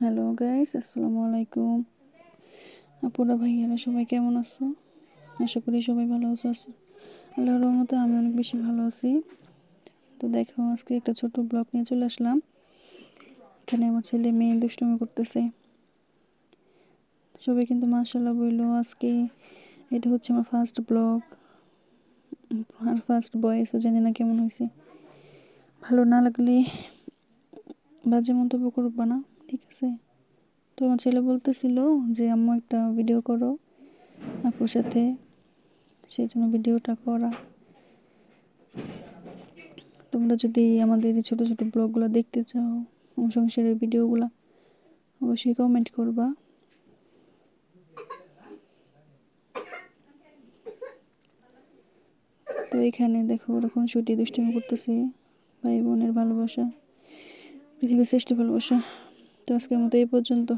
Hello guys, আসসালামু আলাইকুম। আপুরা ভাইয়ারা সবাই কেমন আছো? আশা করি সবাই ভালো আছো। আল্লাহর রহমতে আমি অনেক বেশি ভালো আছি। তো দেখো, আজকে একটা ছোট ব্লগ নিয়ে চলে আসলাম। এখানে আমার ছেলে মেয়ে দুষ্টুমি করতেছে। সবাই কিন্তু মাশাআল্লাহ বললো। আজকে এটা হচ্ছে আমার ফার্স্ট ব্লগ আর ফার্স্ট ভয়েসও জানি না কেমন হয়েছে। ভালো না লাগলে বাজে মন্তব্য করবা না, ঠিক আছে? তো আমার ছেলে বলতেছিল যে আম্মু একটা ভিডিও করো আপুর সাথে, সেই জন্য ভিডিওটা করা। তোমরা যদি আমাদের এই ছোটো ছোটো ব্লগগুলো দেখতে চাও, আমার সংসারের ভিডিওগুলো, অবশ্যই কমেন্ট করবা। তো এখানে দেখো ওরকম ছুটি দুষ্টুমি করতেছে। ভাই বোনের ভালোবাসা পৃথিবীর শ্রেষ্ঠ ভালোবাসা। তো আজকের মতো এই পর্যন্ত।